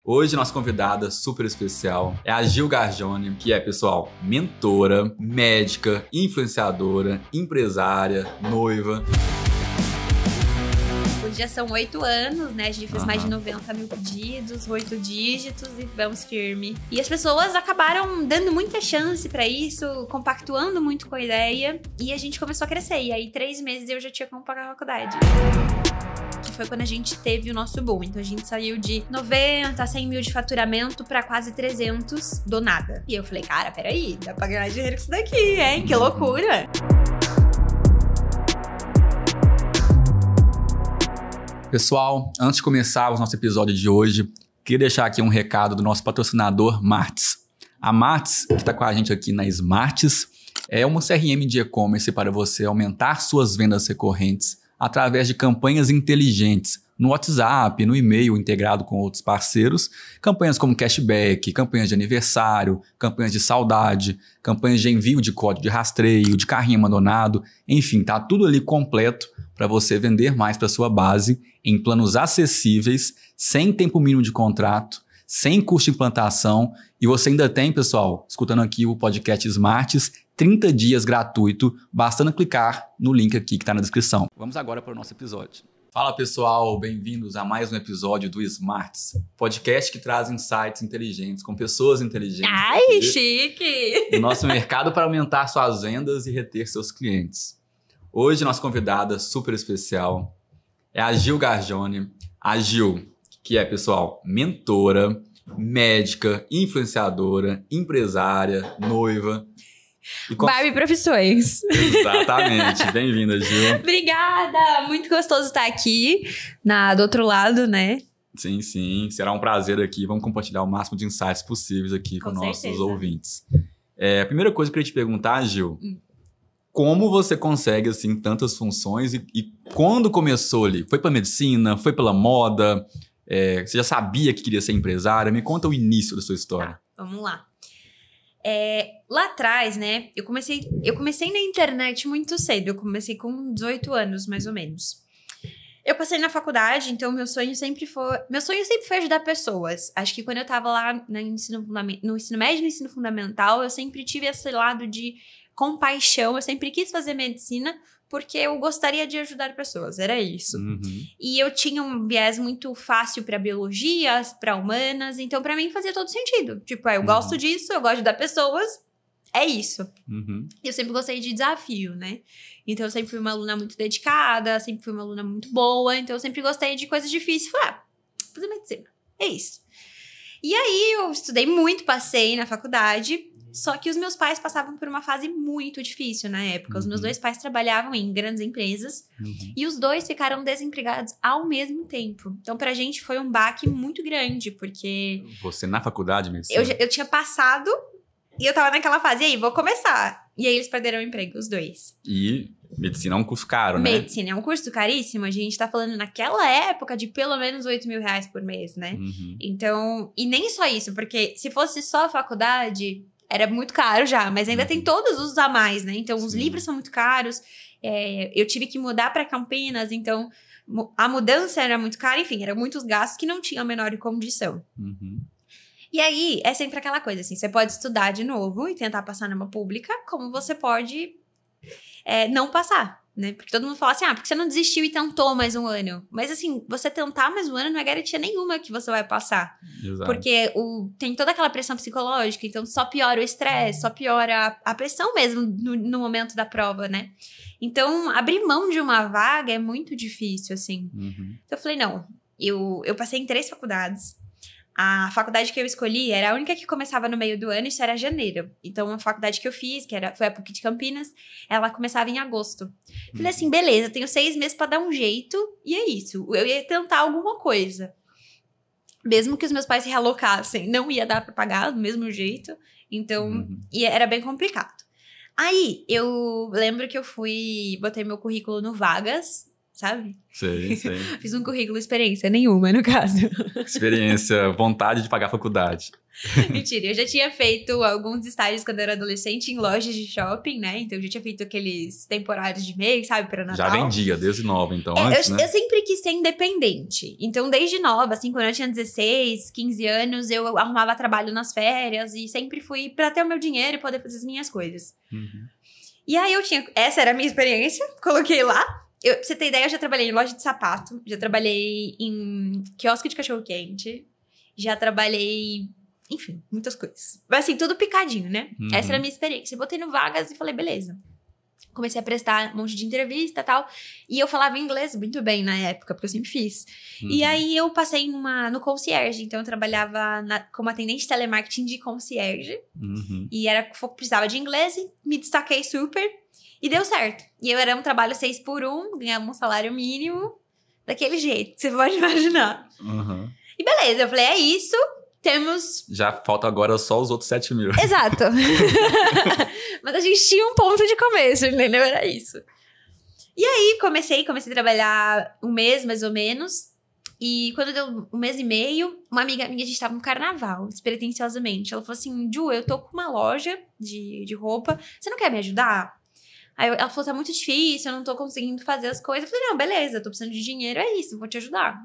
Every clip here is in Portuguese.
Hoje, nossa convidada super especial é a Gil Gargione, que é, pessoal, mentora, médica, influenciadora, empresária, noiva. Hoje já são 8 anos, né? A gente fez mais de 90 mil pedidos, 8 dígitos e vamos firme. E as pessoas acabaram dando muita chance pra isso, compactuando muito com a ideia. E a gente começou a crescer. E aí, 3 meses eu já tinha como pagar a faculdade. Que foi quando a gente teve o nosso boom. Então a gente saiu de 90, 100 mil de faturamento pra quase 300 do nada. E eu falei, cara, peraí, dá pra ganhar dinheiro com isso daqui, hein? Que loucura! Pessoal, antes de começarmos nosso episódio de hoje, queria deixar aqui um recado do nosso patrocinador Martz. A Martz, que está com a gente aqui na Smartz, é uma CRM de e-commerce para você aumentar suas vendas recorrentes através de campanhas inteligentes no WhatsApp, no e-mail integrado com outros parceiros, campanhas como cashback, campanhas de aniversário, campanhas de saudade, campanhas de envio de código de rastreio, de carrinho abandonado, enfim, tá tudo ali completo para você vender mais para sua base em planos acessíveis, sem tempo mínimo de contrato, sem custo de implantação, e você ainda tem, pessoal, escutando aqui o podcast Smartz, 30 dias gratuito, bastando clicar no link aqui que está na descrição. Vamos agora para o nosso episódio. Fala, pessoal, bem-vindos a mais um episódio do Smartz, podcast que traz insights inteligentes com pessoas inteligentes. Ai, chique! Do nosso mercado para aumentar suas vendas e reter seus clientes. Hoje, nossa convidada super especial é a Gil Gargione. A Gil, que é, pessoal, mentora, médica, influenciadora, empresária, noiva. Barbie Profissões. Exatamente. Bem-vinda, Gil. Obrigada! Muito gostoso estar aqui, do outro lado, né? Sim, sim. Será um prazer aqui. Vamos compartilhar o máximo de insights possíveis aqui com nossos ouvintes. A primeira coisa que eu queria te perguntar, Gil, como você consegue, assim, tantas funções e quando começou ali? Foi pra medicina? Foi pela moda? Você já sabia que queria ser empresária? Me conta o início da sua história. Tá, vamos lá. Lá atrás, né, eu comecei na internet muito cedo. Eu comecei com 18 anos, mais ou menos. Eu passei na faculdade, então meu sonho sempre foi ajudar pessoas. Acho que quando eu tava lá no ensino médio e no ensino fundamental, eu sempre tive esse lado de compaixão. Eu sempre quis fazer medicina porque eu gostaria de ajudar pessoas, era isso. Uhum. E eu tinha um viés muito fácil para biologia, para humanas, então para mim fazia todo sentido. Tipo, eu gosto disso, eu gosto de ajudar pessoas, é isso. Uhum. Eu sempre gostei de desafio, né? Então eu sempre fui uma aluna muito dedicada, sempre fui uma aluna muito boa, então eu sempre gostei de coisas difíceis. Falei, vou fazer medicina, é isso. E aí eu estudei muito, passei na faculdade. Só que os meus pais passavam por uma fase muito difícil na época. Os meus 2 pais trabalhavam em grandes empresas e os 2 ficaram desempregados ao mesmo tempo. Então, pra gente foi um baque muito grande, porque... Você na faculdade, medicina? Eu tinha passado e eu tava naquela fase, e aí, vou começar. E aí eles perderam o emprego, os 2. E medicina é um curso caro, né? Medicina é um curso caríssimo. A gente tá falando naquela época de pelo menos 8 mil reais por mês, né? Então, e nem só isso, porque se fosse só a faculdade... Era muito caro já, mas ainda tem todos os a mais, né? Então, os livros são muito caros. Eu tive que mudar para Campinas, então a mudança era muito cara. Enfim, eram muitos gastos que não tinham a menor condição. E aí, é sempre aquela coisa, assim. Você pode estudar de novo e tentar passar numa pública, como você pode não passar, né? Porque todo mundo fala assim, porque você não desistiu e tentou mais um ano. Mas assim, você tentar mais um ano não é garantia nenhuma que você vai passar. Exato. Porque tem toda aquela pressão psicológica, então só piora o estresse, só piora a pressão mesmo no momento da prova, né? Então, abrir mão de uma vaga é muito difícil, assim. Então eu falei, não, eu passei em 3 faculdades. A faculdade que eu escolhi era a única que começava no meio do ano, isso era janeiro. Então, a faculdade que eu fiz, foi a PUC de Campinas, ela começava em agosto. Falei assim, beleza, tenho 6 meses pra dar um jeito, e é isso. Eu ia tentar alguma coisa. Mesmo que os meus pais se realocassem, não ia dar pra pagar do mesmo jeito. Então, era bem complicado. Aí, eu lembro que eu botei meu currículo no Vagas, sabe? Sei. Fiz um currículo, experiência nenhuma, no caso. Experiência, vontade de pagar a faculdade. Mentira, eu já tinha feito alguns estágios quando eu era adolescente em lojas de shopping, né? Então eu já tinha feito aqueles temporários de mês, sabe, para Natal. Já vendia desde nova, então, antes, né? Eu sempre quis ser independente. Então, desde nova, assim, quando eu tinha 16, 15 anos, eu arrumava trabalho nas férias e sempre fui pra ter o meu dinheiro e poder fazer as minhas coisas. E aí essa era a minha experiência, coloquei lá. Pra você ter ideia, eu já trabalhei em loja de sapato, já trabalhei em quiosque de cachorro-quente, já trabalhei... Enfim, muitas coisas. Mas assim, tudo picadinho, né? Essa era a minha experiência. Eu botei no Vagas e falei, beleza. Comecei a prestar um monte de entrevista e tal. E eu falava inglês muito bem na época, porque eu sempre fiz. E aí eu passei no concierge. Então eu trabalhava como atendente de telemarketing de concierge. E precisava de inglês e me destaquei super. E deu certo. E eu era um trabalho 6x1, ganhava um salário mínimo. Daquele jeito, você pode imaginar. E beleza, eu falei, é isso. Temos... Já falta agora só os outros 7 mil. Exato. Mas a gente tinha um ponto de começo, entendeu? Era isso. E aí, comecei a trabalhar um mês, mais ou menos. E quando deu um mês e meio, uma amiga minha, a gente tava no carnaval, despretensiosamente. Ela falou assim, Ju, eu tô com uma loja de roupa. Você não quer me ajudar? Aí ela falou, tá muito difícil, eu não tô conseguindo fazer as coisas. Eu falei, não, beleza, eu tô precisando de dinheiro, é isso, vou te ajudar.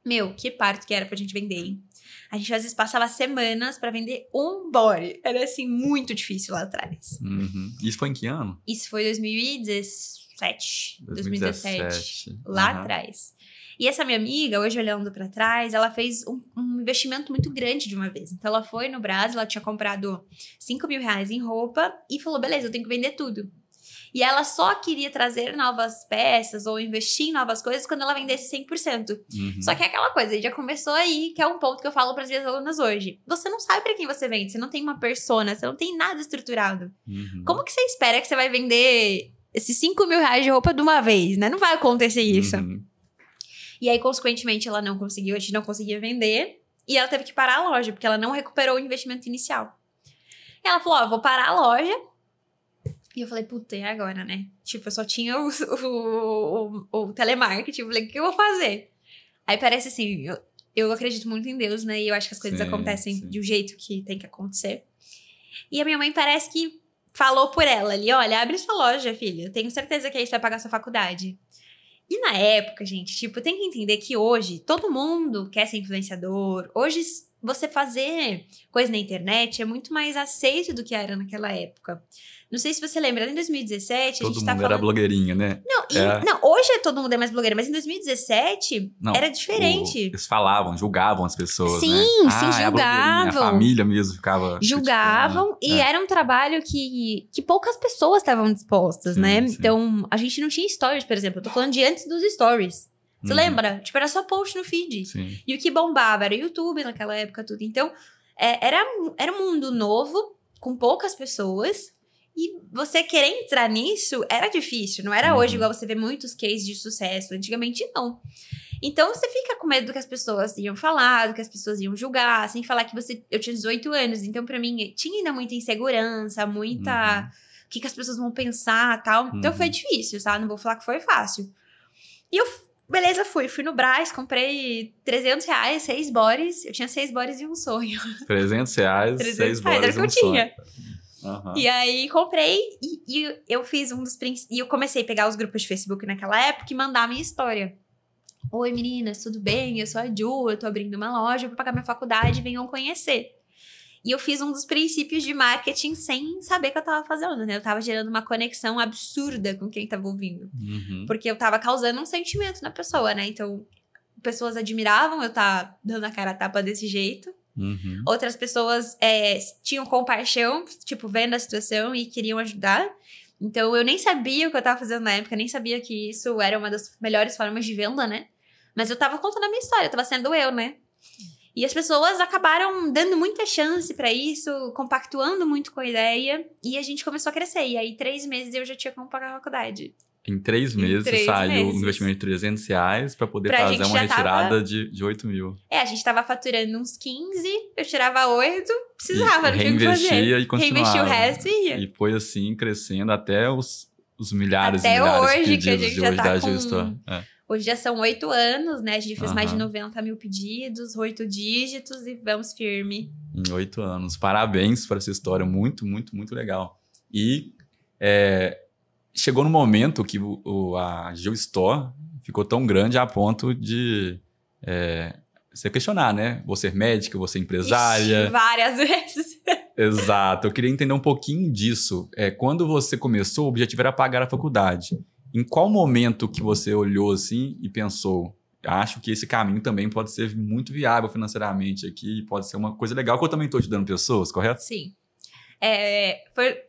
Meu, que parto que era pra gente vender, hein? A gente às vezes passava semanas pra vender um body. Era assim, muito difícil lá atrás. Isso foi em que ano? Isso foi 2017. 2017. Lá atrás. E essa minha amiga, hoje olhando pra trás, ela fez um investimento muito grande de uma vez. Então ela foi no Brás, ela tinha comprado 5 mil reais em roupa e falou, beleza, eu tenho que vender tudo. E ela só queria trazer novas peças ou investir em novas coisas quando ela vendesse 100%. Só que é aquela coisa, já começou aí, que é um ponto que eu falo para as minhas alunas hoje. Você não sabe para quem você vende, você não tem uma persona, você não tem nada estruturado. Como que você espera que você vai vender esses 5 mil reais de roupa de uma vez, né? Não vai acontecer isso. E aí, consequentemente, ela não conseguiu, a gente não conseguia vender. E ela teve que parar a loja, porque ela não recuperou o investimento inicial. E ela falou, vou parar a loja. E eu falei, puta, e agora, né? Tipo, eu só tinha o telemarketing. Eu falei, o que eu vou fazer? Aí parece assim, eu acredito muito em Deus, né? E eu acho que as coisas acontecem de um jeito que tem que acontecer. E a minha mãe parece que falou por ela ali, olha, abre sua loja, filha. Eu tenho certeza que aí você vai pagar sua faculdade. E na época, gente, tipo, tem que entender que hoje todo mundo quer ser influenciador. Hoje, você fazer coisa na internet é muito mais aceito do que era naquela época. Não sei se você lembra, em 2017 todo a gente mundo era blogueirinha, né? Não, hoje todo mundo é mais blogueira, mas em 2017 era diferente. Eles falavam, julgavam as pessoas, sim, né? Sim, julgavam. A família mesmo ficava... Julgavam, e era um trabalho que poucas pessoas estavam dispostas, né? Sim. Então, a gente não tinha stories, por exemplo. Eu tô falando de antes dos stories. Você lembra? Tipo, era só post no feed. Sim. E o que bombava era YouTube naquela época, tudo. Então, era um mundo novo, com poucas pessoas. E você querer entrar nisso era difícil. Não era hoje igual você vê muitos cases de sucesso. Antigamente, não. Então, você fica com medo do que as pessoas iam falar, do que as pessoas iam julgar. Sem falar que eu tinha 18 anos. Então, pra mim, tinha ainda muita insegurança, muita... O que as pessoas vão pensar e tal. Então, foi difícil, sabe? Não vou falar que foi fácil. E eu... Beleza, fui no Brás, comprei 300 reais, 6 bodies. Eu tinha 6 bodies e um sonho. 300 reais, 6 bodies era o que eu tinha. Uhum. E aí, comprei e eu fiz um dos princípios. E eu comecei a pegar os grupos de Facebook naquela época e mandar a minha história. Oi, meninas, tudo bem? Eu sou a Ju, eu tô abrindo uma loja pra pagar minha faculdade, venham conhecer. E eu fiz um dos princípios de marketing sem saber o que eu tava fazendo, né? Eu tava gerando uma conexão absurda com quem tava ouvindo. Porque eu tava causando um sentimento na pessoa, né? Então, pessoas admiravam eu tá dando a cara a tapa desse jeito. Outras pessoas tinham compaixão, tipo, vendo a situação e queriam ajudar. Então, eu nem sabia o que eu tava fazendo na época, nem sabia que isso era uma das melhores formas de venda, né? Mas eu tava contando a minha história, eu tava sendo eu, né? E as pessoas acabaram dando muita chance pra isso, compactuando muito com a ideia. E a gente começou a crescer. E aí, 3 meses eu já tinha como pagar a faculdade. Em 3 meses saiu um investimento de 300 reais pra poder fazer uma retirada de 8 mil. A gente tava faturando uns 15, eu tirava 8, precisava, não tinha o que fazer. E continuava. Reinvestia o resto e ia. E foi assim, crescendo até os os milhares até e milhares hoje, de pedidos que a gente de já hoje tá da com... Geostore. Hoje já são 8 anos, né? A gente fez mais de 90 mil pedidos, 8 dígitos e vamos firme. Em 8 anos. Parabéns por essa história, muito, muito, muito legal. E chegou no momento que a Geostore ficou tão grande a ponto de você questionar, né? Você é médica, você é empresária. Ixi, várias vezes. Exato. Eu queria entender um pouquinho disso. Quando você começou, o objetivo era pagar a faculdade. Em qual momento que você olhou assim e pensou, acho que esse caminho também pode ser muito viável financeiramente aqui, pode ser uma coisa legal, que eu também estou ajudando pessoas, correto? Sim.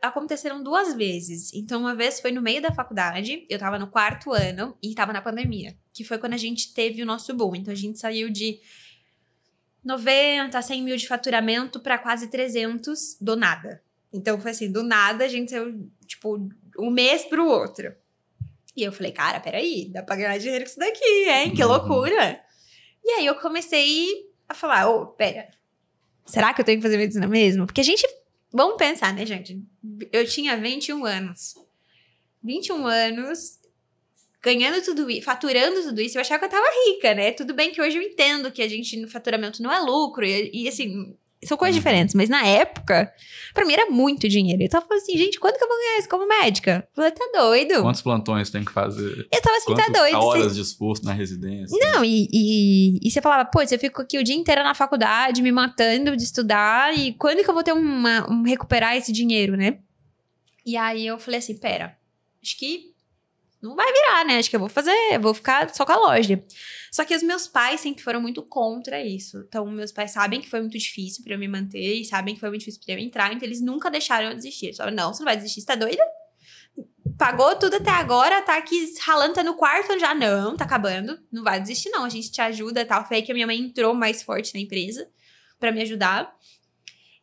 Aconteceram 2 vezes. Então, uma vez foi no meio da faculdade, eu tava no 4º ano e tava na pandemia, que foi quando a gente teve o nosso boom. Então, a gente saiu de 90, 100 mil de faturamento para quase 300 do nada. Então, foi assim, do nada a gente saiu, tipo, um mês pro outro. E eu falei, cara, peraí, dá pra ganhar dinheiro com isso daqui, hein? Que loucura! E aí eu comecei a falar, pera, será que eu tenho que fazer medicina mesmo? Porque vamos pensar, né, gente? Eu tinha 21 anos. 21 anos, ganhando tudo isso, faturando tudo isso, eu achava que eu tava rica, né? Tudo bem que hoje eu entendo que a gente no faturamento não é lucro, e assim, são coisas diferentes, mas na época, pra mim era muito dinheiro. Eu tava falando assim, gente, quanto que eu vou ganhar isso como médica? Eu falei, tá doido? Quantos plantões tem que fazer? Eu tava assim, tá doido. Horas de esforço na residência? Não, e você falava, pô, eu fico aqui o dia inteiro na faculdade, me matando de estudar, e quando que eu vou ter recuperar esse dinheiro, né? E aí eu falei assim, pera, acho que não vai virar, né? Acho que eu vou ficar só com a loja. Só que os meus pais sempre foram muito contra isso. Então, meus pais sabem que foi muito difícil pra eu me manter e sabem que foi muito difícil pra eu entrar, então eles nunca deixaram eu desistir. Eles falaram, não, você não vai desistir, você tá doida? Pagou tudo até agora, tá aqui ralando, tá no 4º já. Não, tá acabando. Não vai desistir, não. A gente te ajuda e tal. Foi aí que a minha mãe entrou mais forte na empresa pra me ajudar.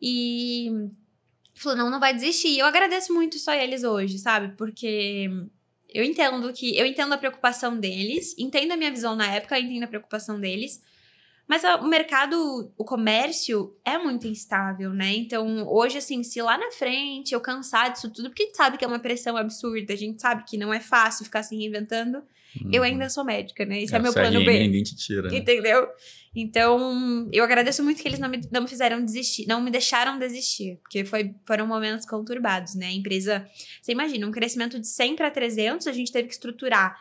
E falou, não vai desistir. E eu agradeço muito só eles hoje, sabe? Porque eu entendo a preocupação deles, entendo a minha visão na época, entendo a preocupação deles. Mas o mercado, o comércio é muito instável, né? Então, hoje, assim, se lá na frente eu cansar disso tudo, porque a gente sabe que é uma pressão absurda, a gente sabe que não é fácil ficar se reinventando, eu ainda sou médica, né? Esse é meu plano B. Ninguém te tira, né? Entendeu? Então, eu agradeço muito que eles não me fizeram desistir, não me deixaram desistir, porque foram momentos conturbados, né? A empresa, você imagina, um crescimento de 100 para 300, a gente teve que estruturar.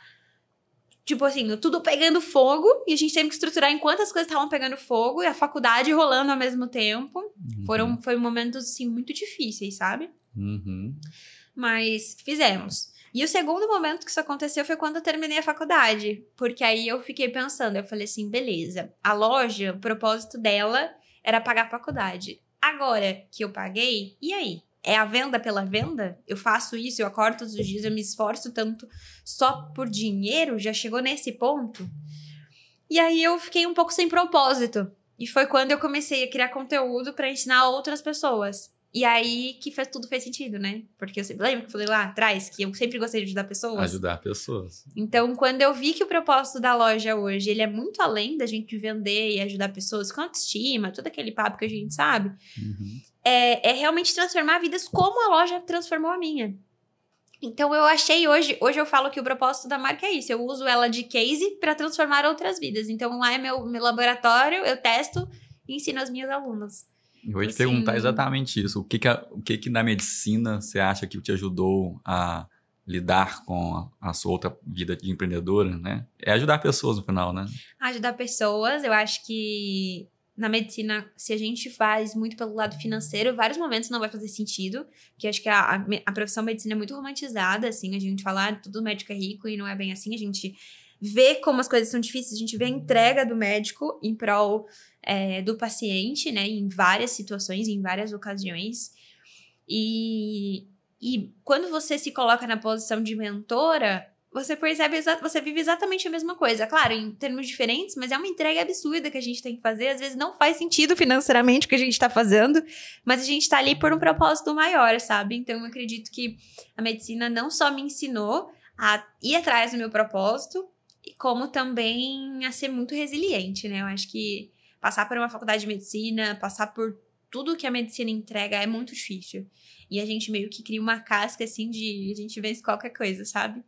Tipo assim, tudo pegando fogo, e a gente teve que estruturar enquanto as coisas estavam pegando fogo, e a faculdade rolando ao mesmo tempo. Foram momentos, assim, muito difíceis, sabe? Mas fizemos. E o segundo momento que isso aconteceu foi quando eu terminei a faculdade. Porque aí eu fiquei pensando, eu falei assim, beleza, a loja, o propósito dela era pagar a faculdade. Agora que eu paguei, e aí? É a venda pela venda? Eu faço isso, eu acordo todos os dias, eu me esforço tanto só por dinheiro? Já chegou nesse ponto? E aí eu fiquei um pouco sem propósito. E foi quando eu comecei a criar conteúdo pra ensinar outras pessoas. E aí que tudo fez sentido, né? Porque lembra que eu falei lá atrás que eu sempre gostei de ajudar pessoas? Ajudar pessoas. Então, quando eu vi que o propósito da loja hoje, ele é muito além da gente vender e ajudar pessoas com autoestima, todo aquele papo que a gente sabe, é realmente transformar vidas como a loja transformou a minha. Então, eu achei hoje eu falo que o propósito da marca é isso, eu uso ela de case para transformar outras vidas. Então, lá é meu laboratório, eu testo e ensino as minhas alunas. Eu ia te perguntar exatamente isso. O que na medicina você acha que te ajudou a lidar com a sua outra vida de empreendedora, né? É ajudar pessoas no final, né? Ajudar pessoas, eu acho que na medicina, se a gente faz muito pelo lado financeiro, em vários momentos não vai fazer sentido, porque acho que a profissão medicina é muito romantizada, assim, a gente fala, todo médico é rico e não é bem assim, a gente vê como as coisas são difíceis, a gente vê a entrega do médico em prol do paciente, né, em várias situações, em várias ocasiões, e quando você se coloca na posição de mentora, você percebe, você vive exatamente a mesma coisa. Claro, em termos diferentes, mas é uma entrega absurda que a gente tem que fazer. Às vezes não faz sentido financeiramente o que a gente tá fazendo, mas a gente tá ali por um propósito maior, sabe? Então, eu acredito que a medicina não só me ensinou a ir atrás do meu propósito, como também a ser muito resiliente, né? Eu acho que passar por uma faculdade de medicina, passar por tudo que a medicina entrega é muito difícil. E a gente meio que cria uma casca, assim, de a gente vence qualquer coisa, sabe?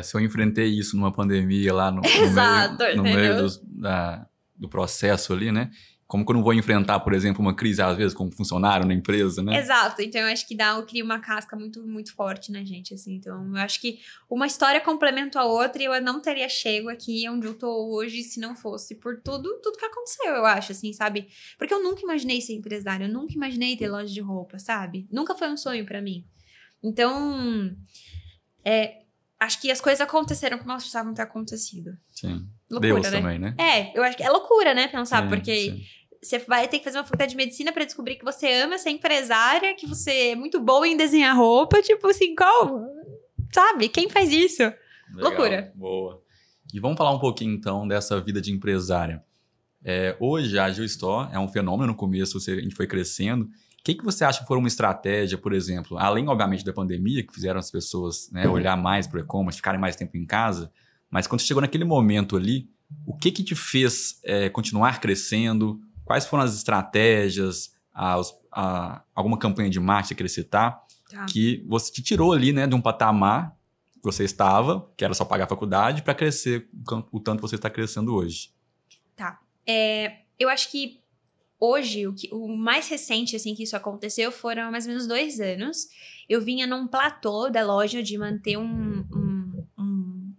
Se eu enfrentei isso numa pandemia lá Exato, no meio do processo ali, né? Como que eu não vou enfrentar, por exemplo, uma crise, às vezes, como funcionário na empresa, né? Exato. Então, eu acho que cria uma casca muito, muito forte na gente, assim. Então, eu acho que uma história complementa a outra e eu não teria chego aqui onde eu tô hoje se não fosse por tudo que aconteceu, eu acho, assim, sabe? Porque eu nunca imaginei ser empresária, eu nunca imaginei ter loja de roupa, sabe? Nunca foi um sonho pra mim. Então, acho que as coisas aconteceram como elas precisavam ter acontecido. Sim. Loucura, Deus né? também, né? Eu acho que é loucura, né? Pensar, porque... Sim. Você vai ter que fazer uma faculdade de medicina pra descobrir que você ama ser empresária, que você é muito boa em desenhar roupa. Tipo assim, sabe? Quem faz isso? Legal, loucura. Boa. E vamos falar um pouquinho, então, dessa vida de empresária. Hoje, a Gil Store é um fenômeno. No começo, a gente foi crescendo. O que você acha que foi uma estratégia, por exemplo, além, obviamente, da pandemia, que fizeram as pessoas, né, olhar mais para o e-commerce, ficarem mais tempo em casa, mas quando chegou naquele momento ali, o que te fez continuar crescendo? Quais foram as estratégias, alguma campanha de marketing que você queria citar, que você te tirou ali, né, de um patamar que você estava, que era só pagar a faculdade, para crescer o tanto que você está crescendo hoje? Tá. Eu acho que hoje, o mais recente, assim, que isso aconteceu foram mais ou menos 2 anos. Eu vinha num platô da loja de manter um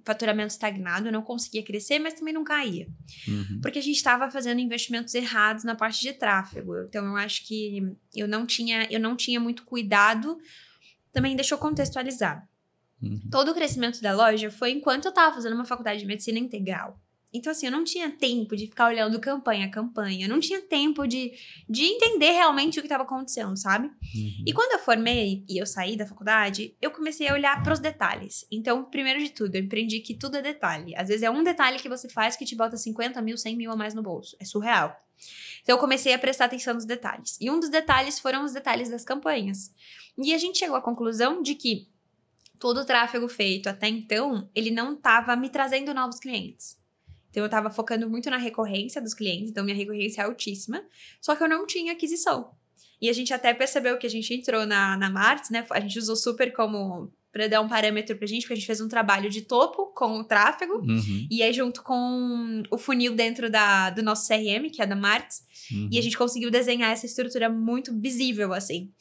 faturamento estagnado, eu não conseguia crescer, mas também não caía. Uhum. Porque a gente estava fazendo investimentos errados na parte de tráfego. Então, eu acho que eu não tinha muito cuidado. Também deixa eu contextualizar. Uhum. Todo o crescimento da loja foi enquanto eu estava fazendo uma faculdade de medicina integral. Então, assim, eu não tinha tempo de ficar olhando campanha a campanha. Eu não tinha tempo de entender realmente o que estava acontecendo, sabe? Uhum. E quando eu formei e eu saí da faculdade, eu comecei a olhar para os detalhes. Então, primeiro de tudo, eu aprendi que tudo é detalhe. Às vezes é um detalhe que você faz que te bota 50 mil, 100 mil a mais no bolso. É surreal. Então, eu comecei a prestar atenção nos detalhes. E um dos detalhes foram os detalhes das campanhas. E a gente chegou à conclusão de que todo o tráfego feito até então, ele não estava me trazendo novos clientes. Então, eu estava focando muito na recorrência dos clientes, então minha recorrência é altíssima, só que eu não tinha aquisição. E a gente até percebeu que a gente entrou na Martz, né? A gente usou super como para dar um parâmetro pra gente, porque a gente fez um trabalho de topo com o tráfego, Uhum. e aí junto com o funil dentro do nosso CRM, que é da Martz, e a gente conseguiu desenhar essa estrutura muito visível, assim.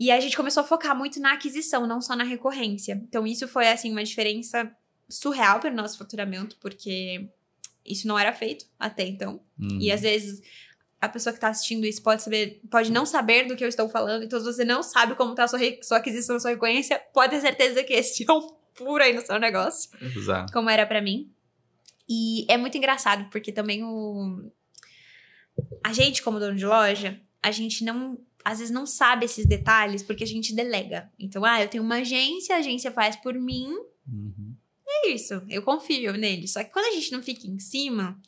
E aí a gente começou a focar muito na aquisição, não só na recorrência. Então, isso foi, assim, uma diferença surreal para o nosso faturamento, porque isso não era feito até então. Uhum. E às vezes a pessoa que está assistindo isso pode não saber do que eu estou falando. Então, se você não sabe como está a sua aquisição, sua recorrência, pode ter certeza que esse é um furo aí no seu negócio. Exato. Como era para mim. E é muito engraçado, porque também a gente, como dono de loja, a gente às vezes não sabe esses detalhes, porque a gente delega. Então, eu tenho uma agência, a agência faz por mim. Uhum. É isso, eu confio nele. Só que quando a gente não fica em cima,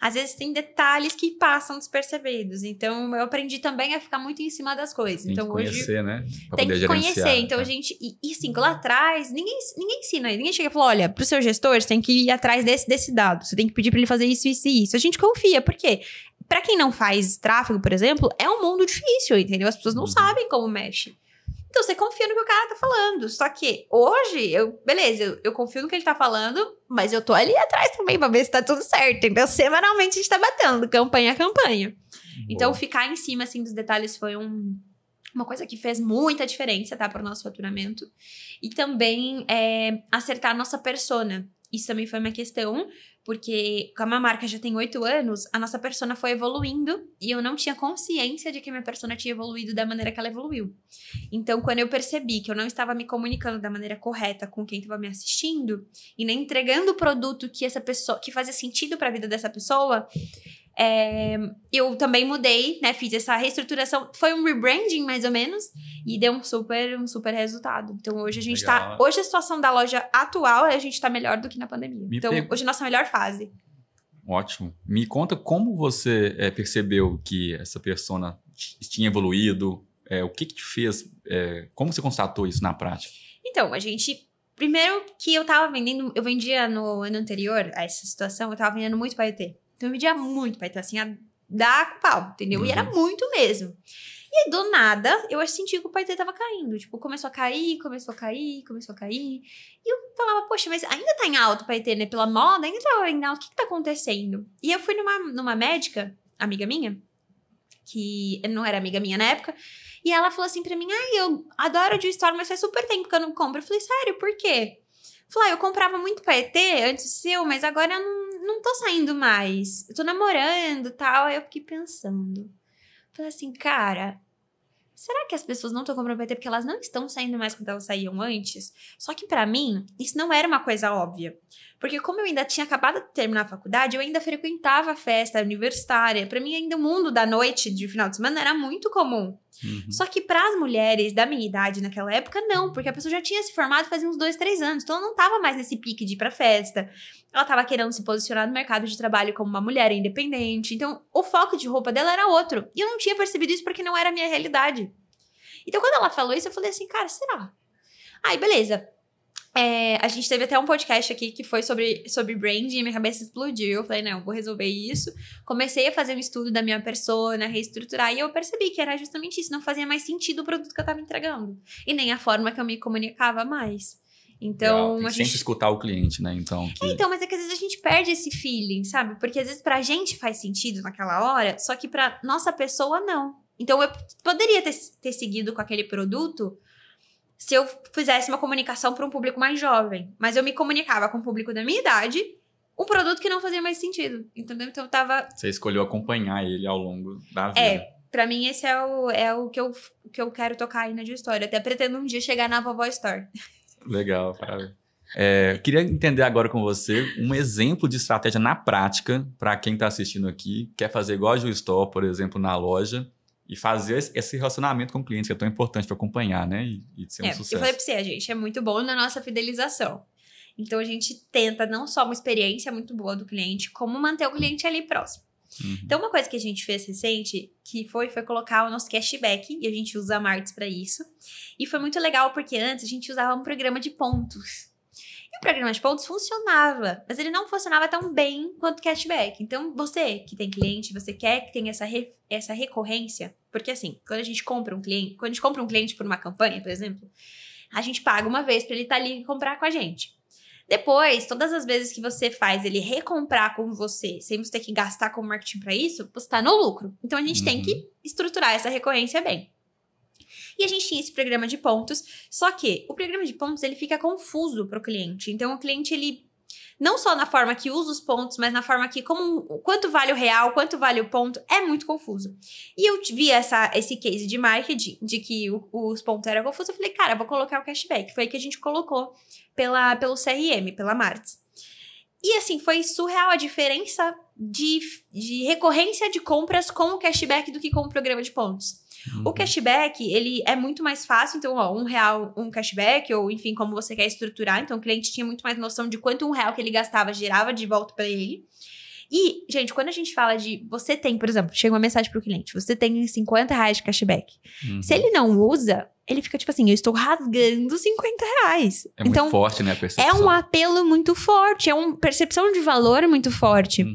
às vezes tem detalhes que passam despercebidos. Então, eu aprendi também a ficar muito em cima das coisas. Tem então, que conhecer, né? Pra tem poder que gerenciar, conhecer. Então, tá? a gente... E assim, lá atrás, ninguém ensina. Ninguém chega e fala, olha, pro seu gestor, você tem que ir atrás desse dado. Você tem que pedir pra ele fazer isso, isso e isso. A gente confia. Por ququê? Pra quem não faz tráfego, por exemplo, é um mundo difícil, entendeu? As pessoas não sabem como mexe. Então, você confia no que o cara tá falando. Só que hoje, eu confio no que ele tá falando, mas eu tô ali atrás também pra ver se tá tudo certo. Então, semanalmente a gente tá batendo, campanha a campanha. Boa. Então, ficar em cima, assim, dos detalhes foi uma coisa que fez muita diferença, tá? Pro nosso faturamento. E também acertar a nossa persona. Isso também foi uma questão, porque como a marca já tem 8 anos, a nossa persona foi evoluindo e eu não tinha consciência de que a minha persona tinha evoluído da maneira que ela evoluiu. Então, quando eu percebi que eu não estava me comunicando da maneira correta com quem estava me assistindo e nem entregando o produto que fazia sentido para a vida dessa pessoa, eu também mudei, né? Fiz essa reestruturação. Foi um rebranding, mais ou menos, e deu um super resultado. Então, hoje a gente Legal. hoje a situação da loja atual, a gente tá melhor do que na pandemia. Hoje é a nossa melhor fase. Ótimo. Me conta como você percebeu que essa persona tinha evoluído, o que te fez, como você constatou isso na prática? Então, primeiro que eu vendia no ano anterior a essa situação, eu tava vendendo muito Paetê. Então, eu vendia muito Paetê, assim, a dar com pau, entendeu? Uhum. E era muito mesmo. E aí, do nada, eu senti que o Paetê tava caindo. Tipo, começou a cair. E eu falava, poxa, mas ainda tá em alta o Paetê, né? Pela moda, ainda tá em alta. O que tá acontecendo? E eu fui numa médica, amiga minha, que não era amiga minha na época, e ela falou assim pra mim, eu adoro o G-Store, mas faz super tempo que eu não compro. Eu falei, sério, por quê? Falei, eu comprava muito Paetê antes seu, mas agora eu não tô saindo mais. Eu tô namorando e tal. Aí eu fiquei pensando. Falei assim, cara, será que as pessoas não estão comprando Paetê porque elas não estão saindo mais quando elas saíam antes? Só que pra mim, isso não era uma coisa óbvia. Porque como eu ainda tinha acabado de terminar a faculdade, eu ainda frequentava a festa universitária. Pra mim, ainda o mundo da noite, de final de semana, era muito comum. Só que para as mulheres da minha idade naquela época, não. Porque a pessoa já tinha se formado fazia uns 2, 3 anos. Então, ela não tava mais nesse pique de ir pra festa. Ela tava querendo se posicionar no mercado de trabalho como uma mulher independente. Então, o foco de roupa dela era outro. E eu não tinha percebido isso porque não era a minha realidade. Então, quando ela falou isso, eu falei assim, cara, será? Aí, beleza. A gente teve até um podcast aqui que foi sobre branding e minha cabeça explodiu. Eu falei, não, eu vou resolver isso. Comecei a fazer um estudo da minha persona, reestruturar, e eu percebi que era justamente isso. Não fazia mais sentido o produto que eu tava entregando. E nem a forma que eu me comunicava mais. Então, tem que sempre escutar o cliente, né? Então, mas é que às vezes a gente perde esse feeling, sabe? Porque às vezes pra gente faz sentido naquela hora, só que pra nossa pessoa, não. Então, eu poderia ter seguido com aquele produto se eu fizesse uma comunicação para um público mais jovem. Mas eu me comunicava com o público da minha idade, um produto que não fazia mais sentido. Entendeu? Então eu tava... Você escolheu acompanhar ele ao longo da vida. Pra mim esse é o que eu quero tocar aí na G-Store. Até pretendo um dia chegar na Vovó Store. Legal, parabéns. Queria entender agora com você um exemplo de estratégia na prática para quem está assistindo aqui, quer fazer igual a G-Store, por exemplo, na loja, e fazer esse relacionamento com o cliente, que é tão importante para acompanhar, né? E ser um sucesso. Eu falei pra você, gente, é muito bom na nossa fidelização. Então, a gente tenta não só uma experiência muito boa do cliente, como manter o cliente ali próximo. Então, uma coisa que a gente fez recente, que foi colocar o nosso cashback, e a gente usa a Martins para isso. E foi muito legal, porque antes a gente usava um programa de pontos. E o programa de pontos funcionava, mas ele não funcionava tão bem quanto o cashback. Então, você que tem cliente, você quer que tenha essa recorrência, porque assim, quando a gente compra um cliente por uma campanha, por exemplo, a gente paga uma vez para ele estar ali e comprar com a gente. Depois, todas as vezes que você faz ele recomprar com você, sem você ter que gastar com marketing para isso, você está no lucro. Então, a gente tem que estruturar essa recorrência bem. E a gente tinha esse programa de pontos, só que o programa de pontos, ele fica confuso para o cliente. Então, o cliente, ele, não só na forma que usa os pontos, mas na forma que, quanto vale o real, quanto vale o ponto, é muito confuso. E eu vi esse case de marketing, de que os pontos eram confusos, eu falei, cara, eu vou colocar o cashback. Foi aí que a gente colocou pelo CRM, pela Martins. E assim, foi surreal a diferença de recorrência de compras com o cashback do que com o programa de pontos. O cashback, ele é muito mais fácil. Então, R$1 um cashback, ou enfim, como você quer estruturar. Então, o cliente tinha muito mais noção de quanto R$1 que ele gastava gerava de volta para ele. E, gente, quando a gente fala de... Você tem, por exemplo, chega uma mensagem pro cliente. Você tem R$50 de cashback. Se ele não usa, ele fica tipo assim, eu estou rasgando R$50. É muito forte, né, a percepção. É um apelo muito forte. É uma percepção de valor muito forte.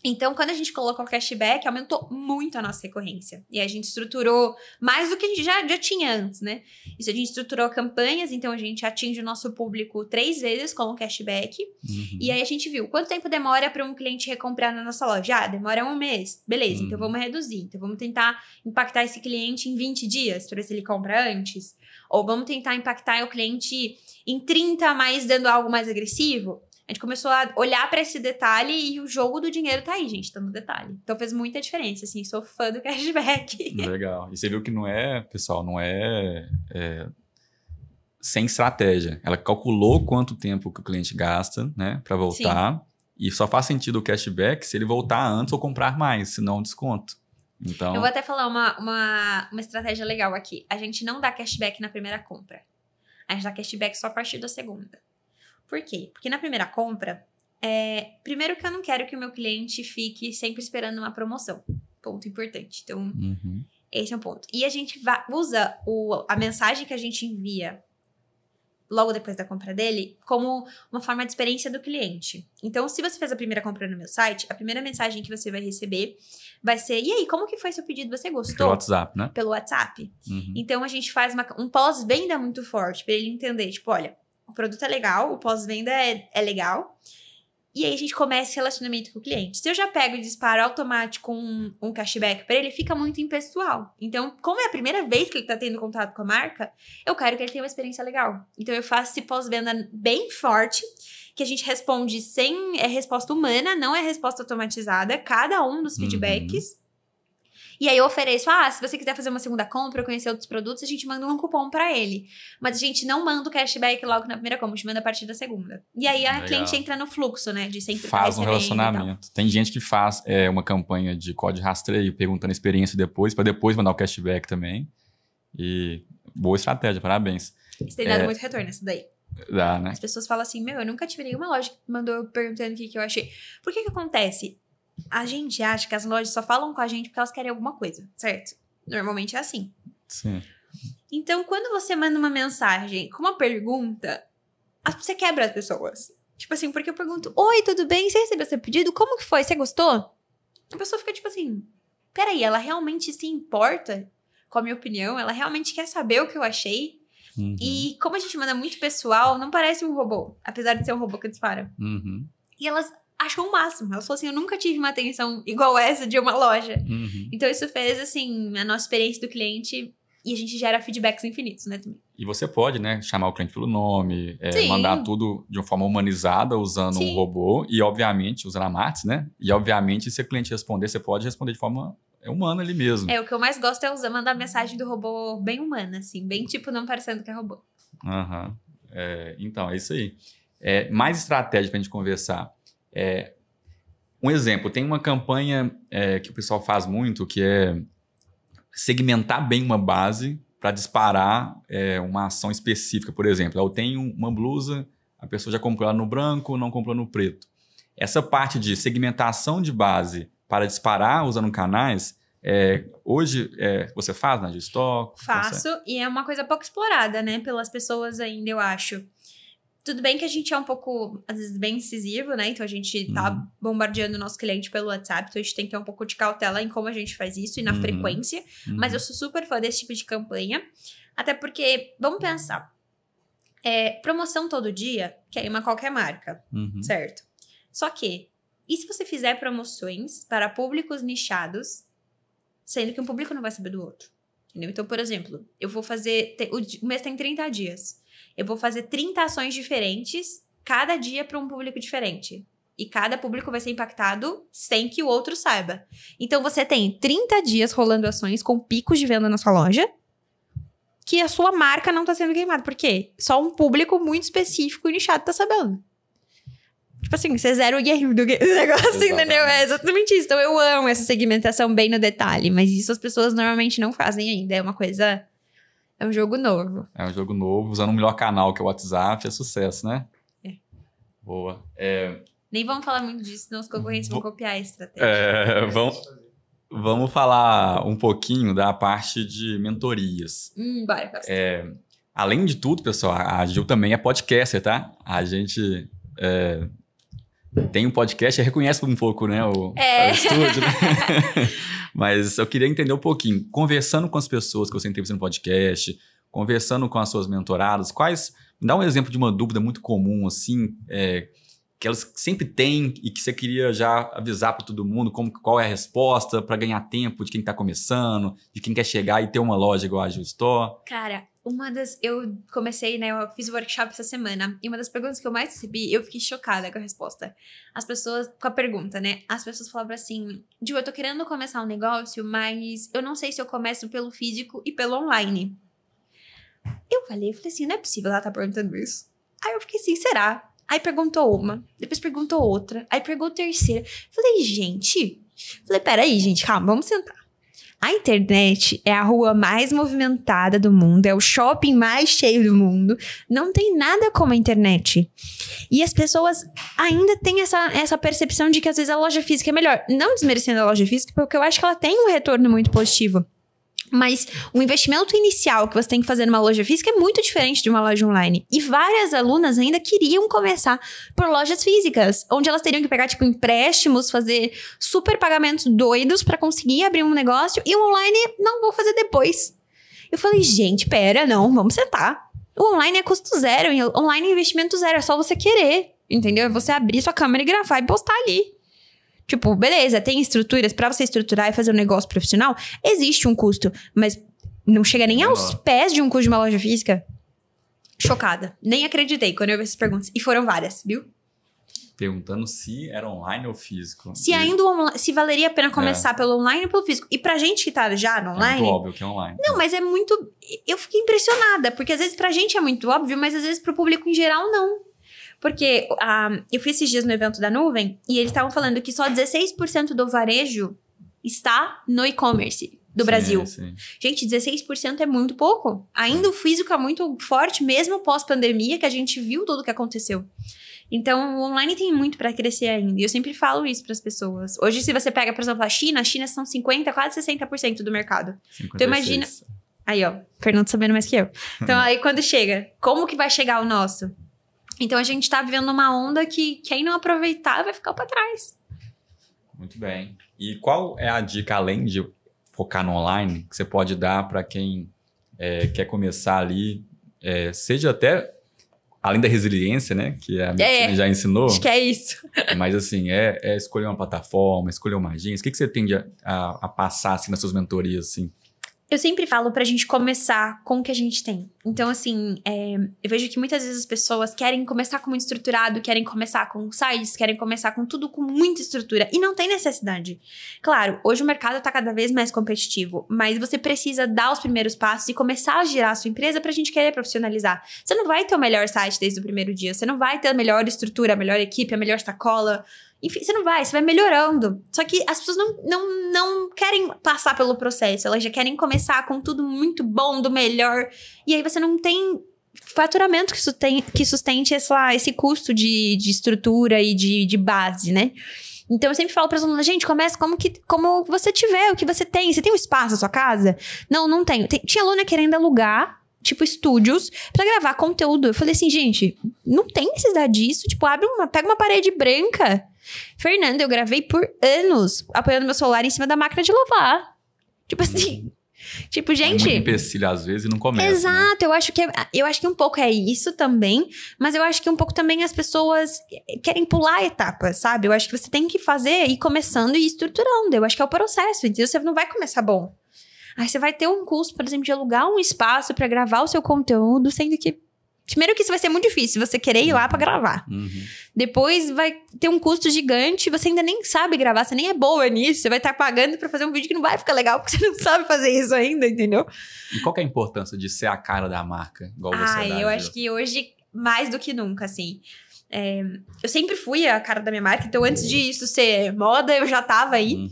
Então, quando a gente colocou o cashback, aumentou muito a nossa recorrência. E a gente estruturou mais do que a gente já tinha antes, né? Isso, a gente estruturou campanhas, então a gente atinge o nosso público 3 vezes com o cashback. E aí a gente viu quanto tempo demora para um cliente recomprar na nossa loja. Demora 1 mês. Beleza, então vamos reduzir. Então vamos tentar impactar esse cliente em 20 dias, para ver se ele compra antes. Ou vamos tentar impactar o cliente em 30, mas dando algo mais agressivo. A gente começou a olhar para esse detalhe e o jogo do dinheiro tá aí, gente, tá no detalhe. Então fez muita diferença, assim, sou fã do cashback. Legal. E você viu que não é, pessoal, não é sem estratégia. Ela calculou quanto tempo que o cliente gasta, né, para voltar. Sim. E só faz sentido o cashback se ele voltar antes ou comprar mais, senão desconto. Então... Eu vou até falar uma estratégia legal aqui. A gente não dá cashback na primeira compra. A gente dá cashback só a partir da segunda. Por quê? Porque na primeira compra, primeiro que eu não quero que o meu cliente fique sempre esperando uma promoção. Ponto importante. Então, esse é um ponto. E a gente usa a mensagem que a gente envia logo depois da compra dele, como uma forma de experiência do cliente. Então, se você fez a primeira compra no meu site, a primeira mensagem que você vai receber vai ser: e aí, como que foi seu pedido? Você gostou? Pelo WhatsApp, né? Pelo WhatsApp. Então, a gente faz um pós-venda muito forte, para ele entender, tipo, olha, o produto é legal, o pós-venda é legal. E aí a gente começa esse relacionamento com o cliente. Se eu já pego e disparo automático um cashback para ele, fica muito impessoal. Então, como é a primeira vez que ele tá tendo contato com a marca, eu quero que ele tenha uma experiência legal. Então, eu faço esse pós-venda bem forte, que a gente responde sem resposta humana, não é resposta automatizada, cada um dos feedbacks. E aí eu ofereço, se você quiser fazer uma segunda compra ou conhecer outros produtos, a gente manda um cupom pra ele. Mas a gente não manda o cashback logo na primeira compra, a gente manda a partir da segunda. E aí a cliente entra no fluxo, né? De sempre faz um relacionamento. Tem gente que faz uma campanha de código de rastreio, perguntando a experiência depois, pra depois mandar o cashback também. E boa estratégia, parabéns. Isso tem dado muito retorno, isso daí. Dá, né? As pessoas falam assim, eu nunca tive nenhuma loja que mandou perguntando o que eu achei. Por que acontece? A gente acha que as lojas só falam com a gente porque elas querem alguma coisa, certo? Normalmente é assim. Sim. Então, quando você manda uma mensagem com uma pergunta, você quebra as pessoas. Tipo assim, porque eu pergunto: oi, tudo bem? Você recebeu seu pedido? Como que foi? Você gostou? A pessoa fica tipo assim: peraí, ela realmente se importa com a minha opinião? Ela realmente quer saber o que eu achei? E como a gente manda muito pessoal, não parece um robô, apesar de ser um robô que dispara. E elas acham o máximo. Elas falam assim: eu nunca tive uma atenção igual essa de uma loja. Então isso fez, assim, a nossa experiência do cliente, e a gente gera feedbacks infinitos, né, também. E você pode, né, chamar o cliente pelo nome, mandar tudo de uma forma humanizada, usando um robô, e obviamente, usando a Martz, né? E obviamente, se o cliente responder, você pode responder de forma humana ali mesmo. O que eu mais gosto é mandar a mensagem do robô bem humana, assim, bem tipo não parecendo que é robô. Então, é isso aí. Mais estratégia pra gente conversar. Um exemplo, tem uma campanha que o pessoal faz muito, que é segmentar bem uma base para disparar uma ação específica. Por exemplo, eu tenho uma blusa, a pessoa já comprou ela no branco, não comprou no preto. Essa parte de segmentação de base para disparar usando canais, hoje você faz na G-Stock? Faço, e é uma coisa pouco explorada, né, pelas pessoas ainda, eu acho. Tudo bem que a gente é um pouco, às vezes, bem incisivo, né? Então, a gente tá bombardeando o nosso cliente pelo WhatsApp. Então, a gente tem que ter um pouco de cautela em como a gente faz isso e na frequência. Mas eu sou super fã desse tipo de campanha. Até porque, vamos pensar. Promoção todo dia, queima qualquer marca, certo? Só que, e se você fizer promoções para públicos nichados, sendo que um público não vai saber do outro? Entendeu? Então, por exemplo, eu vou fazer... O mês tem 30 dias. Eu vou fazer 30 ações diferentes, cada dia para um público diferente. E cada público vai ser impactado sem que o outro saiba. Então, você tem 30 dias rolando ações com picos de venda na sua loja, que a sua marca não está sendo queimada. Por quê? Só um público muito específico e nichado tá sabendo. Tipo assim, você zero o guerreiro do negócio, entendeu? É exatamente isso. Então, eu amo essa segmentação bem no detalhe. Mas isso as pessoas normalmente não fazem ainda. É uma coisa... É um jogo novo. É um jogo novo, usando o melhor canal, que é o WhatsApp, é sucesso, né? Boa. Nem vamos falar muito disso, senão os concorrentes vão copiar a estratégia. Vamos falar um pouquinho da parte de mentorias. Bora, além de tudo, pessoal, a Gil também é podcaster, tá? A gente tem um podcast, reconhece um pouco, né, o estúdio, né? Mas eu queria entender um pouquinho, conversando com as pessoas que você entrevista no podcast, conversando com as suas mentoradas, me dá um exemplo de uma dúvida muito comum, assim, que elas sempre têm e que você queria já avisar para todo mundo qual é a resposta para ganhar tempo de quem está começando, de quem quer chegar e ter uma loja igual a Gil Store. Cara, eu comecei, né, eu fiz o workshop essa semana, e uma das perguntas que eu mais recebi, eu fiquei chocada com a resposta. As pessoas, com a pergunta, né, as pessoas falavam assim: Gil, eu tô querendo começar um negócio, mas eu não sei se eu começo pelo físico e pelo online. Eu falei assim, não é possível ela tá perguntando isso. Aí eu fiquei assim, será? Aí perguntou uma, depois perguntou outra, aí perguntou terceira. Falei, peraí, gente, calma, vamos sentar. A internet é a rua mais movimentada do mundo, é o shopping mais cheio do mundo. Não tem nada como a internet. E as pessoas ainda têm essa percepção de que às vezes a loja física é melhor. Não desmerecendo a loja física, porque eu acho que ela tem um retorno muito positivo. Mas o investimento inicial que você tem que fazer numa loja física é muito diferente de uma loja online. E várias alunas ainda queriam começar por lojas físicas, onde elas teriam que pegar, tipo, empréstimos, fazer super pagamentos doidos pra conseguir abrir um negócio. E o online, não, vou fazer depois. Eu falei, gente, pera, não, vamos sentar. O online é custo zero, online é investimento zero, é só você querer, entendeu? É você abrir sua câmera e gravar e postar ali. Tipo, beleza, tem estruturas pra você estruturar e fazer um negócio profissional, existe um custo, mas não chega nem aos pés de um custo de uma loja física. Chocada. Nem acreditei quando eu vi essas perguntas. E foram várias, viu? Perguntando se era online ou físico. Se valeria a pena começar pelo online ou pelo físico. E pra gente que tá já no online... É muito óbvio que é online. Não, mas é muito... Eu fiquei impressionada, porque às vezes pra gente é muito óbvio, mas às vezes pro público em geral não. Porque eu fui esses dias no evento da Nuvem e eles estavam falando que só 16% do varejo está no e-commerce do Brasil. Sim. Gente, 16% é muito pouco. Ainda o físico é muito forte, mesmo pós-pandemia, que a gente viu tudo o que aconteceu. Então, o online tem muito para crescer ainda. E eu sempre falo isso para as pessoas. Hoje, se você pega, por exemplo, a China são 50%, quase 60% do mercado. 56. Então, imagina... Aí, ó, Fernando sabendo mais que eu. Então, aí quando chega, como que vai chegar o nosso? Então, a gente tá vivendo uma onda que quem não aproveitar vai ficar para trás. Muito bem. E qual é a dica, além de focar no online, que você pode dar para quem quer começar ali, seja até, além da resiliência, né? Que a medicina já ensinou. Acho que é isso. Mas, assim, escolher uma plataforma, escolher uma agência. O que você tende a passar, assim, nas suas mentorias, assim? Eu sempre falo pra gente começar com o que a gente tem. Então, assim, eu vejo que muitas vezes as pessoas querem começar com muito estruturado, querem começar com sites, querem começar com tudo com muita estrutura. E não tem necessidade. Claro, hoje o mercado tá cada vez mais competitivo, mas você precisa dar os primeiros passos e começar a girar a sua empresa pra gente querer profissionalizar. Você não vai ter o melhor site desde o primeiro dia, você não vai ter a melhor estrutura, a melhor equipe, a melhor sacola. Enfim, você vai melhorando. Só que as pessoas não querem passar pelo processo, elas já querem começar com tudo muito bom, do melhor. E aí você não tem faturamento que sustente esse custo de estrutura e de base, né? Então eu sempre falo para as alunas, gente, começa como você tiver, o que você tem. Você tem um espaço na sua casa? Não tenho. Tinha aluna querendo alugar, tipo, estúdios pra gravar conteúdo. Eu falei assim, gente, não tem necessidade disso. Tipo, pega uma parede branca. Fernanda, eu gravei por anos apoiando meu celular em cima da máquina de lavar. Tipo assim... Tipo, gente... É muito empecilho às vezes e não começa, exato, né? eu acho que um pouco é isso também, mas eu acho que um pouco também as pessoas querem pular etapas, sabe? Eu acho que você tem que fazer, ir começando e estruturando. Eu acho que é o processo, entendeu? Você não vai começar bom. Aí você vai ter um custo, por exemplo, de alugar um espaço pra gravar o seu conteúdo, sendo que... Primeiro que isso vai ser muito difícil, você querer ir lá pra gravar. Uhum. Depois vai ter um custo gigante, você ainda nem sabe gravar, você nem é boa nisso. Você vai estar pagando pra fazer um vídeo que não vai ficar legal, porque você não sabe fazer isso ainda, entendeu? E qual que é a importância de ser a cara da marca, igual você dá? Eu acho que hoje, mais do que nunca, assim... eu sempre fui a cara da minha marca, então antes disso ser moda, eu já tava aí. Uhum.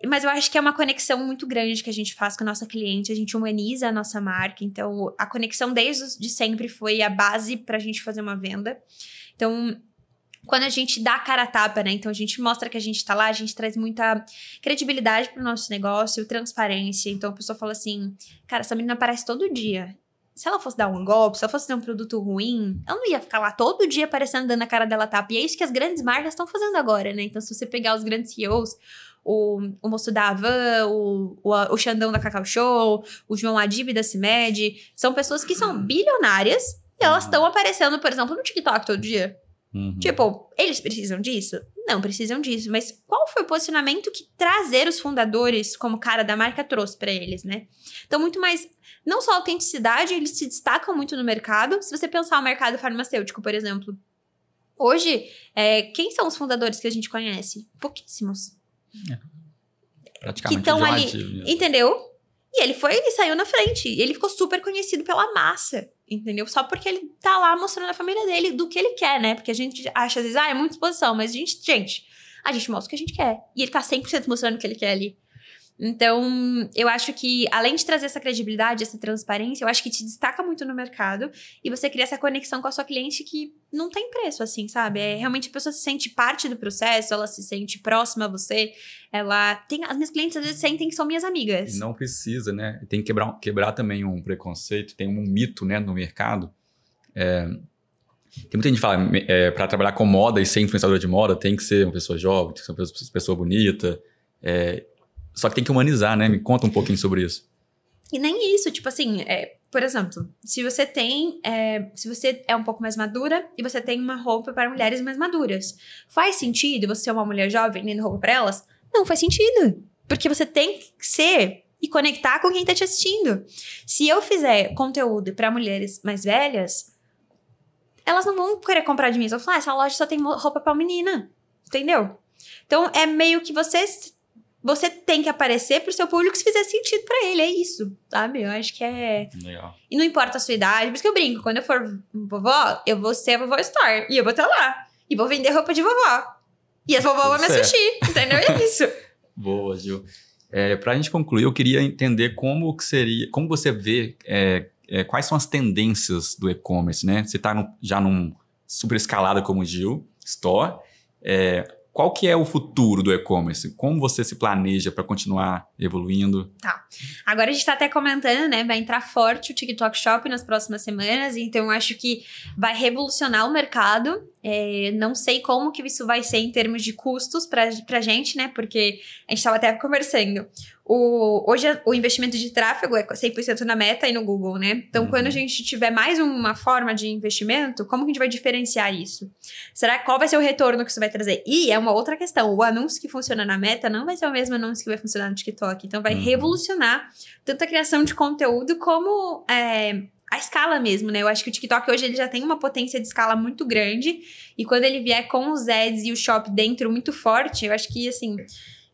Mas eu acho que é uma conexão muito grande que a gente faz com a nossa cliente, a gente humaniza a nossa marca, então a conexão desde sempre foi a base pra gente fazer uma venda. Então, quando a gente dá a cara a tapa, né, então a gente mostra que a gente tá lá, a gente traz muita credibilidade pro nosso negócio, transparência, então a pessoa fala assim, cara, essa menina aparece todo dia. Se ela fosse dar um golpe, se ela fosse ter um produto ruim, ela não ia ficar lá todo dia aparecendo dando a cara dela tapa. E é isso que as grandes marcas estão fazendo agora, né? Então, se você pegar os grandes CEOs, o moço da Havan, o Xandão da Cacau Show, o João Adib da CIMED, são pessoas que são bilionárias e elas estão aparecendo, por exemplo, no TikTok todo dia. Uhum. Tipo, eles precisam disso? Não precisam disso, mas qual foi o posicionamento que trazer os fundadores como cara da marca trouxe pra eles, né? Então, muito mais, não só autenticidade, eles se destacam muito no mercado. Se você pensar o mercado farmacêutico, por exemplo, hoje, quem são os fundadores que a gente conhece? Pouquíssimos. Praticamente que estão ali, mesmo. entendeu? E ele saiu na frente. E ele ficou super conhecido pela massa, entendeu? Só porque ele tá lá mostrando a família dele do que ele quer, né? Porque a gente acha às vezes, é muita exposição. Mas a gente mostra o que a gente quer. E ele tá 100% mostrando o que ele quer ali. Então, eu acho que, além de trazer essa credibilidade, essa transparência, eu acho que te destaca muito no mercado e você cria essa conexão com a sua cliente que não tem preço, assim, sabe? Realmente a pessoa se sente parte do processo, ela se sente próxima a você, as minhas clientes às vezes sentem que são minhas amigas. Não precisa, né? Tem que quebrar também um preconceito, tem um mito, né, no mercado. Tem muita gente que fala, para trabalhar com moda e ser influenciadora de moda, tem que ser uma pessoa jovem, tem que ser uma pessoa bonita, só que tem que humanizar, né? Me conta um pouquinho sobre isso. E nem isso, tipo assim, por exemplo, se você é um pouco mais madura e você tem uma roupa para mulheres mais maduras, faz sentido você ser uma mulher jovem vendendo roupa para elas? Não faz sentido, porque você tem que ser e conectar com quem tá te assistindo. Se eu fizer conteúdo para mulheres mais velhas, elas não vão querer comprar de mim. Elas vão falar, essa loja só tem roupa pra menina, entendeu? Então, é meio que você tem que aparecer pro seu público se fizer sentido pra ele, é isso, sabe? Eu acho que é... Legal. E não importa a sua idade, por isso que eu brinco, quando eu for vovó, eu vou ser a vovó Star, e eu vou estar lá, e vou vender roupa de vovó. E as vovó vão me assistir, entendeu? É isso. Boa, Gil. Pra gente concluir, eu queria entender como você vê, quais são as tendências do e-commerce, né? Você tá já num super escalada como Gil Store, qual que é o futuro do e-commerce? Como você se planeja para continuar evoluindo? Tá. Agora a gente tá até comentando, né? Vai entrar forte o TikTok Shop nas próximas semanas. Então, eu acho que vai revolucionar o mercado. Não sei como que isso vai ser em termos de custos pra gente, né? Porque a gente tava até conversando. Hoje, o investimento de tráfego é 100% na Meta e no Google, né? Então, quando a gente tiver mais uma forma de investimento, como que a gente vai diferenciar isso? Qual vai ser o retorno que isso vai trazer? E é uma outra questão. O anúncio que funciona na Meta não vai ser o mesmo anúncio que vai funcionar no TikTok. Então, vai revolucionar tanto a criação de conteúdo como a escala mesmo, né? Eu acho que o TikTok hoje ele já tem uma potência de escala muito grande. E quando ele vier com os ads e o shop dentro muito forte, eu acho que, assim...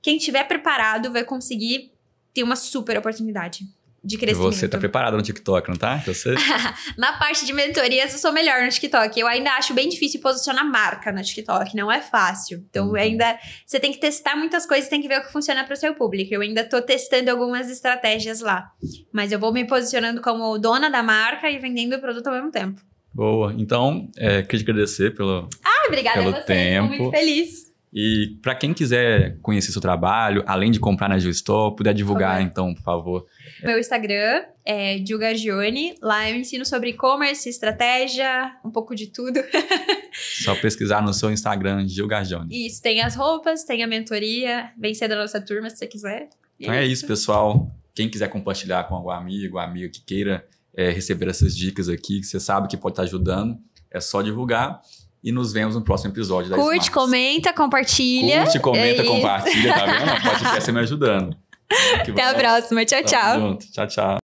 Quem estiver preparado vai conseguir ter uma super oportunidade de crescimento. E você tá preparado no TikTok, não tá? Na parte de mentorias, eu sou melhor no TikTok. Eu ainda acho bem difícil posicionar marca no TikTok. Não é fácil. Então, ainda... Você tem que testar muitas coisas, tem que ver o que funciona para o seu público. Eu ainda tô testando algumas estratégias lá. Mas eu vou me posicionando como dona da marca e vendendo o produto ao mesmo tempo. Boa. Então, queria te agradecer obrigada pelo a você. tempo. Estou muito feliz. E para quem quiser conhecer seu trabalho, além de comprar na Gil Store, puder divulgar, então, por favor. Meu Instagram é Gil Gargione. Lá eu ensino sobre e-commerce, estratégia, um pouco de tudo. Só pesquisar no seu Instagram, Gil Gargione. Isso, tem as roupas, tem a mentoria. Vem ser da nossa turma, se você quiser. Então é isso, pessoal. Quem quiser compartilhar com algum amigo, amiga que queira receber essas dicas aqui, que você sabe que pode estar ajudando, é só divulgar. E nos vemos no próximo episódio da Curte, comenta, compartilha. Curte, comenta, compartilha, tá vendo? O podcast me ajudando. Até a próxima. Tchau, tchau. Tamo junto. Tchau, tchau.